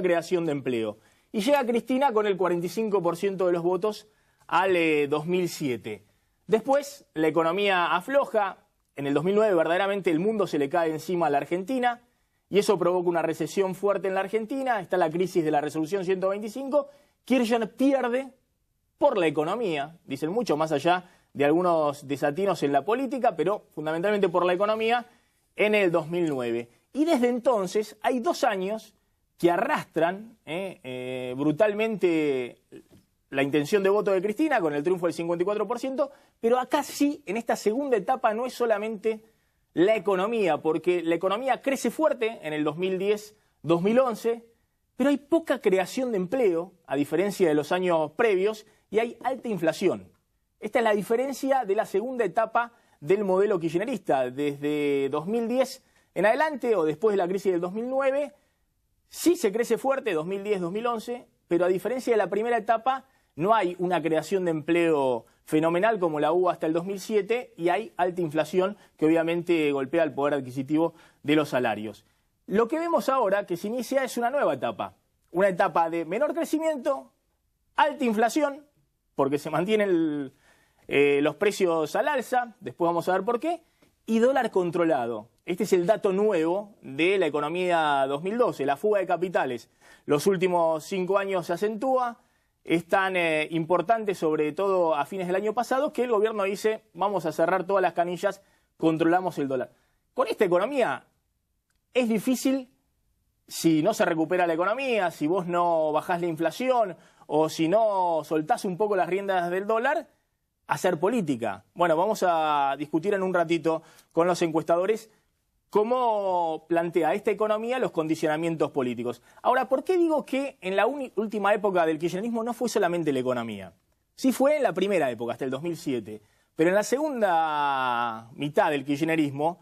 creación de empleo. Y llega Cristina con el 45% de los votos al 2007. Después la economía afloja. En el 2009 verdaderamente el mundo se le cae encima a la Argentina y eso provoca una recesión fuerte en la Argentina. Está la crisis de la resolución 125. Kirchner pierde por la economía, dicen mucho más allá de algunos desatinos en la política, pero fundamentalmente por la economía en el 2009. Y desde entonces hay 2 años que arrastran brutalmente la intención de voto de Cristina con el triunfo del 54%, pero acá sí, en esta segunda etapa, no es solamente la economía, porque la economía crece fuerte en el 2010-2011, pero hay poca creación de empleo, a diferencia de los años previos, y hay alta inflación. Esta es la diferencia de la segunda etapa del modelo kirchnerista. Desde 2010 en adelante, o después de la crisis del 2009, sí se crece fuerte, 2010-2011, pero a diferencia de la primera etapa, no hay una creación de empleo fenomenal como la hubo hasta el 2007 y hay alta inflación que obviamente golpea el poder adquisitivo de los salarios. Lo que vemos ahora que se inicia es una nueva etapa, una etapa de menor crecimiento, alta inflación, porque se mantienen los precios al alza, después vamos a ver por qué, y dólar controlado. Este es el dato nuevo de la economía 2012, la fuga de capitales. Los últimos 5 años se acentúa. Es tan importante, sobre todo a fines del año pasado, que el gobierno dice, vamos a cerrar todas las canillas, controlamos el dólar. Con esta economía es difícil, si no se recupera la economía, si vos no bajás la inflación o si no soltás un poco las riendas del dólar, hacer política. Bueno, vamos a discutir en un ratito con los encuestadores cómo plantea esta economía los condicionamientos políticos. Ahora, ¿por qué digo que en la última época del kirchnerismo no fue solamente la economía? Sí fue en la primera época, hasta el 2007, pero en la segunda mitad del kirchnerismo,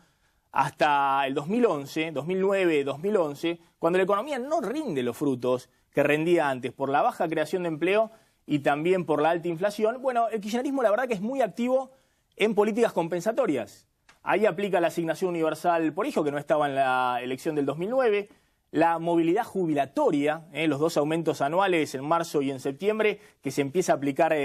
hasta el 2011, 2009, 2011, cuando la economía no rinde los frutos que rendía antes por la baja creación de empleo y también por la alta inflación, bueno, el kirchnerismo la verdad que es muy activo en políticas compensatorias. Ahí aplica la asignación universal por hijo, que no estaba en la elección del 2009, la movilidad jubilatoria, los 2 aumentos anuales en marzo y en septiembre, que se empieza a aplicar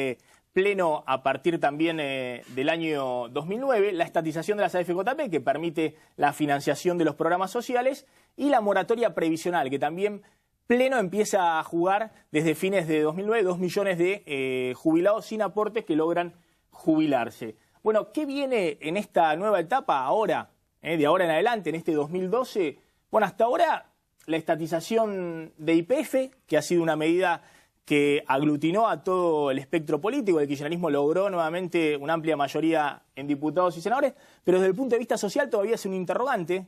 pleno a partir también del año 2009, la estatización de las AFJP, que permite la financiación de los programas sociales, y la moratoria previsional, que también pleno empieza a jugar desde fines de 2009, 2 millones de jubilados sin aportes que logran jubilarse. Bueno, ¿qué viene en esta nueva etapa ahora, de ahora en adelante, en este 2012? Bueno, hasta ahora la estatización de YPF, que ha sido una medida que aglutinó a todo el espectro político. El kirchnerismo logró nuevamente una amplia mayoría en diputados y senadores, pero desde el punto de vista social todavía es un interrogante.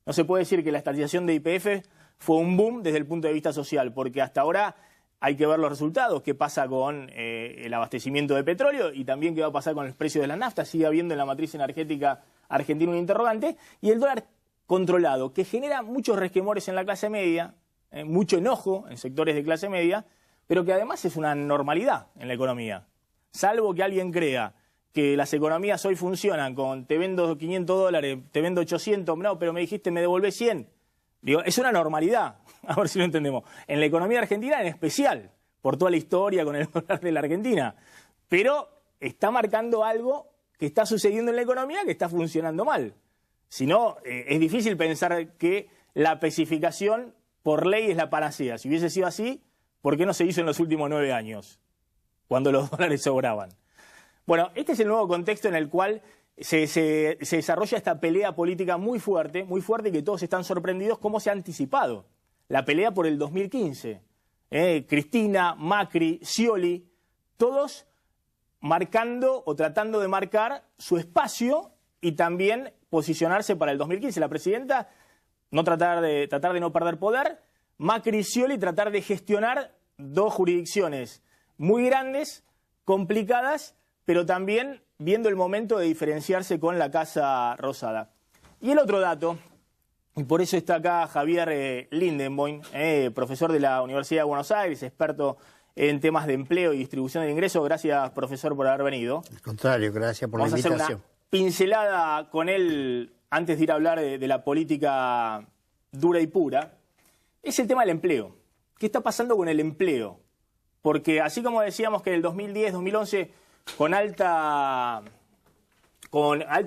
No se puede decir que la estatización de YPF fue un boom desde el punto de vista social, porque hasta ahora hay que ver los resultados, qué pasa con el abastecimiento de petróleo y también qué va a pasar con el precio de la nafta. Sigue habiendo en la matriz energética argentina un interrogante. Y el dólar controlado, que genera muchos resquemores en la clase media, mucho enojo en sectores de clase media, pero que además es una normalidad en la economía. Salvo que alguien crea que las economías hoy funcionan con te vendo $500, te vendo 800, no, pero me dijiste me devolvés 100. Digo, es una normalidad, a ver si lo entendemos. En la economía argentina en especial, por toda la historia con el dólar de la Argentina. Pero está marcando algo que está sucediendo en la economía que está funcionando mal. Si no, es difícil pensar que la especificación por ley es la panacea. Si hubiese sido así, ¿por qué no se hizo en los últimos 9 años? Cuando los dólares sobraban. Bueno, este es el nuevo contexto en el cual se desarrolla esta pelea política muy fuerte y que todos están sorprendidos cómo se ha anticipado. La pelea por el 2015. Cristina, Macri, Scioli, todos marcando o tratando de marcar su espacio y también posicionarse para el 2015. La presidenta tratar de no perder poder, Macri y Scioli tratar de gestionar 2 jurisdicciones muy grandes, complicadas, pero también viendo el momento de diferenciarse con la Casa Rosada. Y el otro dato, y por eso está acá Javier Lindenboim, profesor de la Universidad de Buenos Aires, experto en temas de empleo y distribución de ingresos. Gracias, profesor, por haber venido. Al contrario, gracias por la invitación. Vamos a hacer una pincelada con él antes de ir a hablar de la política dura y pura. Es el tema del empleo. ¿qué está pasando con el empleo? Porque así como decíamos que en el 2010, 2011, con alto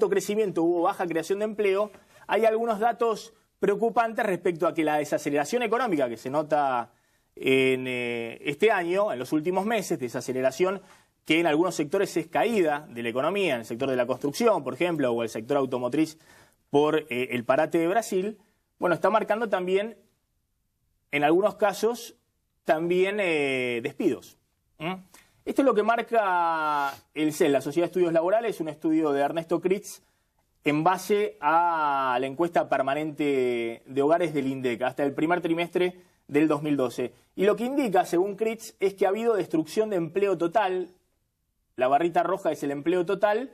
crecimiento hubo baja creación de empleo, hay algunos datos preocupantes respecto a que la desaceleración económica que se nota en este año, en los últimos meses, desaceleración que en algunos sectores es caída de la economía, en el sector de la construcción, por ejemplo, o el sector automotriz por el parate de Brasil, bueno, está marcando también, en algunos casos, también despidos. Esto es lo que marca el CEL, la Sociedad de Estudios Laborales, un estudio de Ernesto Kritz, en base a la encuesta permanente de hogares del INDEC, hasta el primer trimestre del 2012. Y lo que indica, según Kritz, es que ha habido destrucción de empleo total, la barrita roja es el empleo total,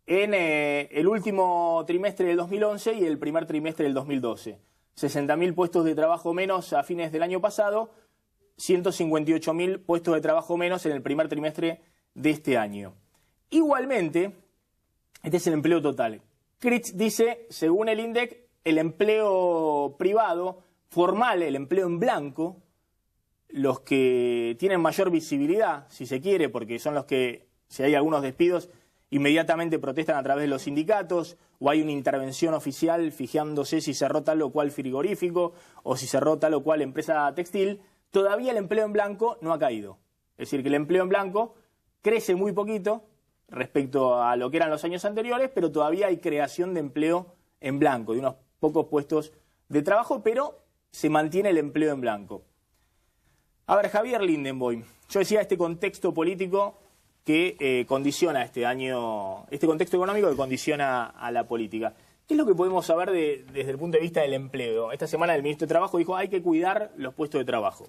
en el último trimestre del 2011 y el primer trimestre del 2012. 60.000 puestos de trabajo menos a fines del año pasado, 158.000 puestos de trabajo menos en el primer trimestre de este año. Igualmente, este es el empleo total. Kritz dice, según el INDEC, el empleo privado, formal, el empleo en blanco, los que tienen mayor visibilidad, si se quiere, porque son los que, si hay algunos despidos, inmediatamente protestan a través de los sindicatos, o hay una intervención oficial fijándose si cerró tal o cual frigorífico, o si cerró tal o cual empresa textil, todavía el empleo en blanco no ha caído. Es decir, que el empleo en blanco crece muy poquito respecto a lo que eran los años anteriores, pero todavía hay creación de empleo en blanco, de unos pocos puestos de trabajo, pero se mantiene el empleo en blanco. A ver, Javier Lindenboim, yo decía este contexto político que condiciona este año, este contexto económico que condiciona a la política. ¿Qué es lo que podemos saber desde el punto de vista del empleo? Esta semana el ministro de Trabajo dijo hay que cuidar los puestos de trabajo.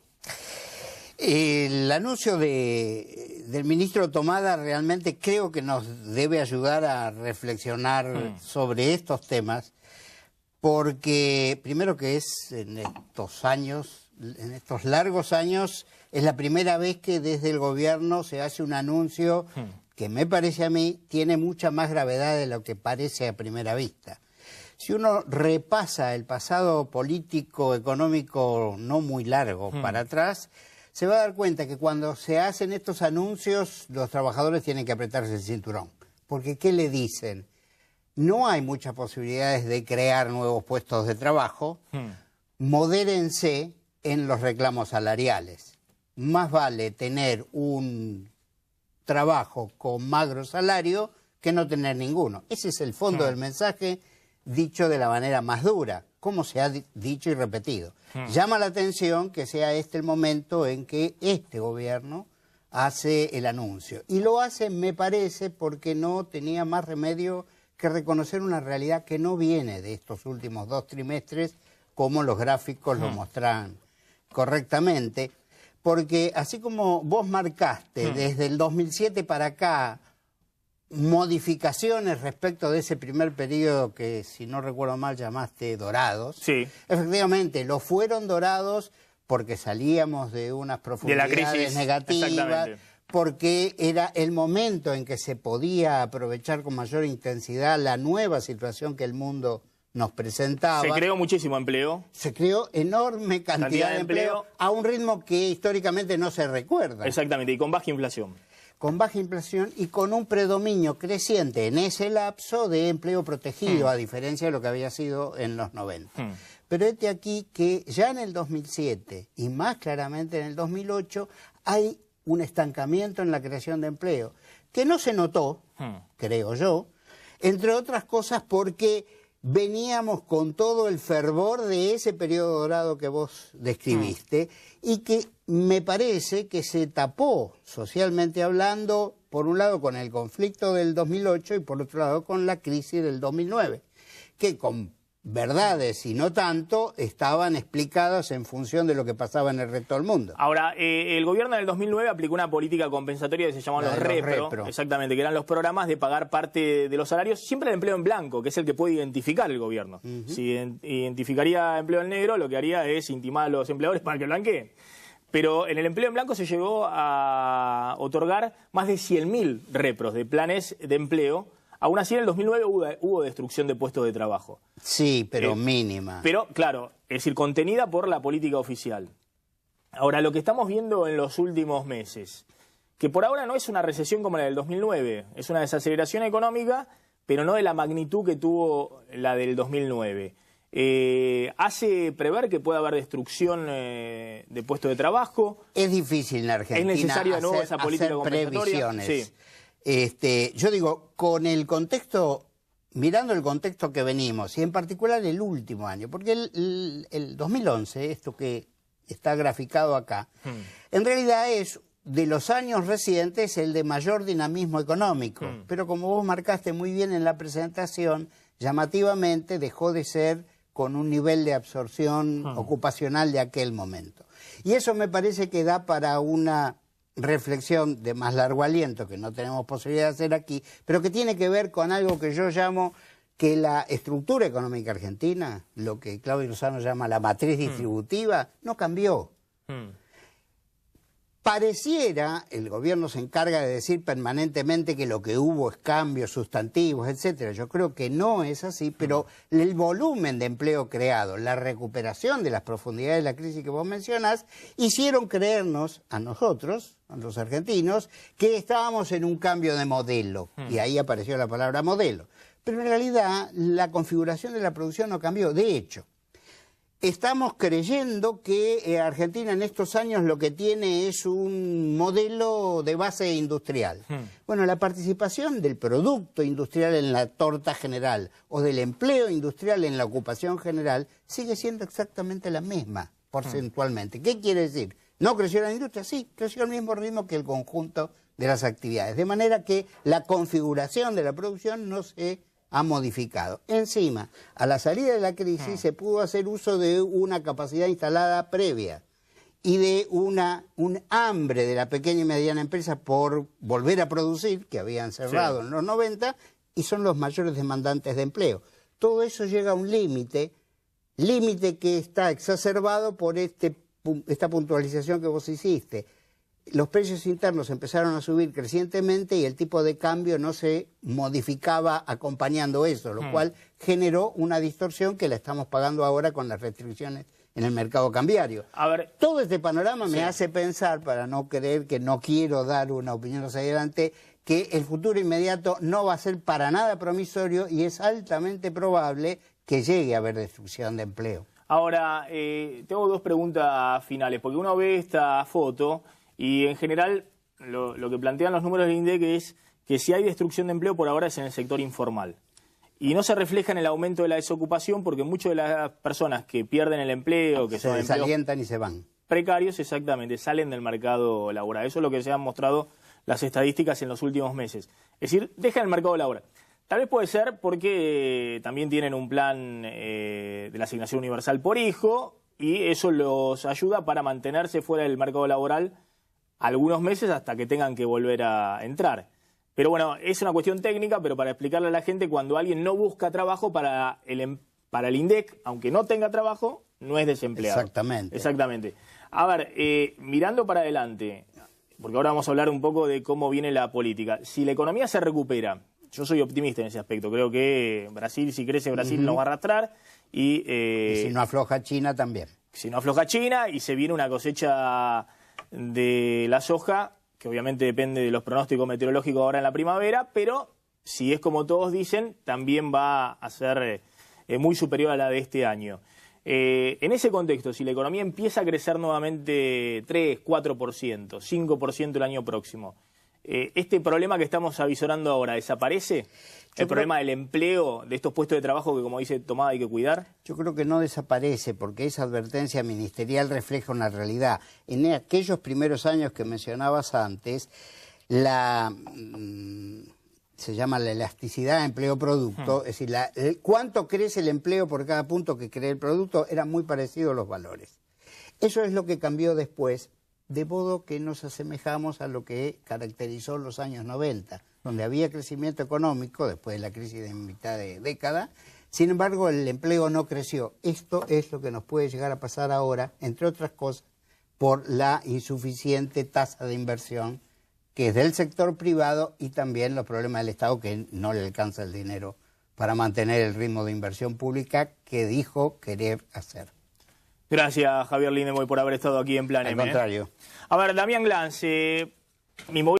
El anuncio del ministro Tomada realmente creo que nos debe ayudar a reflexionar sobre estos temas, porque primero que es en estos años, en estos largos años, es la primera vez que desde el gobierno se hace un anuncio que me parece a mí tiene mucha más gravedad de lo que parece a primera vista. Si uno repasa el pasado político, económico no muy largo para atrás, se va a dar cuenta que cuando se hacen estos anuncios, los trabajadores tienen que apretarse el cinturón. Porque, ¿qué le dicen? No hay muchas posibilidades de crear nuevos puestos de trabajo. Modérense en los reclamos salariales. Más vale tener un trabajo con magro salario que no tener ninguno. Ese es el fondo del mensaje, dicho de la manera más dura, como se ha dicho y repetido. Llama la atención que sea este el momento en que este gobierno hace el anuncio. Y lo hace, me parece, porque no tenía más remedio que reconocer una realidad que no viene de estos últimos 2 trimestres, como los gráficos lo muestran correctamente. Porque así como vos marcaste desde el 2007 para acá modificaciones respecto de ese primer periodo que, si no recuerdo mal, llamaste dorados. Sí. Efectivamente, lo fueron dorados porque salíamos de unas profundidades de la crisis negativas, porque era el momento en que se podía aprovechar con mayor intensidad la nueva situación que el mundo nos presentaba. Se creó muchísimo empleo. Se creó enorme cantidad de empleo a un ritmo que históricamente no se recuerda. Exactamente, y con baja inflación. Con baja inflación y con un predominio creciente en ese lapso de empleo protegido, a diferencia de lo que había sido en los 90. Pero este aquí que ya en el 2007 y más claramente en el 2008 hay un estancamiento en la creación de empleo, que no se notó, creo yo, entre otras cosas porque veníamos con todo el fervor de ese periodo dorado que vos describiste y que me parece que se tapó, socialmente hablando, por un lado con el conflicto del 2008 y por otro lado con la crisis del 2009, que con verdades y no tanto estaban explicadas en función de lo que pasaba en el resto del mundo. Ahora, el gobierno del 2009 aplicó una política compensatoria que se llamaba los repro, exactamente, que eran los programas de pagar parte de los salarios, siempre el empleo en blanco, que es el que puede identificar el gobierno. Si identificaría empleo en negro, lo que haría es intimar a los empleadores para que blanqueen. Pero en el empleo en blanco se llegó a otorgar más de 100.000 repros de planes de empleo. Aún así, en el 2009 hubo destrucción de puestos de trabajo. Sí, pero mínima. Pero, claro, es decir, contenida por la política oficial. Ahora, lo que estamos viendo en los últimos meses, que por ahora no es una recesión como la del 2009, es una desaceleración económica, pero no de la magnitud que tuvo la del 2009. ¿Hace prever que pueda haber destrucción de puestos de trabajo? Es difícil en Argentina ¿Es necesaria de nuevo esa política compensatoria? Previsiones. Sí. Yo digo, con el contexto, mirando el contexto que venimos, y en particular el último año, porque el 2011, esto que está graficado acá, en realidad es de los años recientes el de mayor dinamismo económico, pero como vos marcaste muy bien en la presentación, llamativamente dejó de ser con un nivel de absorción ocupacional de aquel momento. Y eso me parece que da para una reflexión de más largo aliento, que no tenemos posibilidad de hacer aquí, pero que tiene que ver con algo que yo llamo que la estructura económica argentina, lo que Claudio Lozano llama la matriz distributiva, no cambió. Pareciera, el gobierno se encarga de decir permanentemente que lo que hubo es cambios sustantivos, etcétera. Yo creo que no es así, pero el volumen de empleo creado, la recuperación de las profundidades de la crisis que vos mencionás, hicieron creernos a nosotros, a los argentinos, que estábamos en un cambio de modelo. Y ahí apareció la palabra modelo. Pero en realidad la configuración de la producción no cambió. De hecho, estamos creyendo que Argentina en estos años lo que tiene es un modelo de base industrial. Bueno, la participación del producto industrial en la torta general o del empleo industrial en la ocupación general sigue siendo exactamente la misma porcentualmente. ¿Qué quiere decir? ¿No creció la industria? Sí, creció al mismo ritmo que el conjunto de las actividades. De manera que la configuración de la producción no se ha modificado. Encima, a la salida de la crisis se pudo hacer uso de una capacidad instalada previa y de un hambre de la pequeña y mediana empresa por volver a producir, que habían cerrado en los 90, y son los mayores demandantes de empleo. Todo eso llega a un límite que está exacerbado por esta puntualización que vos hiciste. Los precios internos empezaron a subir crecientemente y el tipo de cambio no se modificaba acompañando eso, lo cual generó una distorsión que la estamos pagando ahora con las restricciones en el mercado cambiario. A ver, todo este panorama me hace pensar, para no creer que no quiero dar una opinión hacia adelante, que el futuro inmediato no va a ser para nada promisorio y es altamente probable que llegue a haber destrucción de empleo. Ahora, tengo dos preguntas finales, porque uno ve esta foto y en general lo que plantean los números del INDEC es que si hay destrucción de empleo por ahora es en el sector informal. Y no se refleja en el aumento de la desocupación porque muchas de las personas que pierden el empleo, que se desalientan y se van. Precarios, exactamente, salen del mercado laboral. Eso es lo que se han mostrado las estadísticas en los últimos meses. Es decir, dejan el mercado laboral. Tal vez puede ser porque también tienen un plan de la asignación universal por hijo y eso los ayuda para mantenerse fuera del mercado laboral algunos meses hasta que tengan que volver a entrar. Pero bueno, es una cuestión técnica, pero para explicarle a la gente, cuando alguien no busca trabajo para el INDEC, aunque no tenga trabajo, no es desempleado. Exactamente. A ver, mirando para adelante, porque ahora vamos a hablar un poco de cómo viene la política. Si la economía se recupera, yo soy optimista en ese aspecto, creo que Brasil, si crece Brasil, nos va a arrastrar. Y si no afloja China también. Si no afloja China y se viene una cosecha de la soja, que obviamente depende de los pronósticos meteorológicos ahora en la primavera, pero si es como todos dicen, también va a ser muy superior a la de este año. En ese contexto, si la economía empieza a crecer nuevamente 3, 4%, 5% el año próximo, ¿este problema que estamos avisorando ahora desaparece? ¿El problema del empleo, de estos puestos de trabajo que, como dice Tomada, hay que cuidar? Yo creo que no desaparece porque esa advertencia ministerial refleja una realidad. En aquellos primeros años que mencionabas antes, se llama la elasticidad empleo-producto, es decir, cuánto crece el empleo por cada punto que cree el producto, eran muy parecidos los valores. Eso es lo que cambió después, de modo que nos asemejamos a lo que caracterizó los años 90, donde había crecimiento económico después de la crisis de mitad de década. Sin embargo, el empleo no creció. Esto es lo que nos puede llegar a pasar ahora, entre otras cosas, por la insuficiente tasa de inversión que es del sector privado y también los problemas del Estado, que no le alcanza el dinero para mantener el ritmo de inversión pública que dijo querer hacer. Gracias, Javier Lindemoy, por haber estado aquí en Plan Al M. contrario. A ver, Damián Glans, mi movida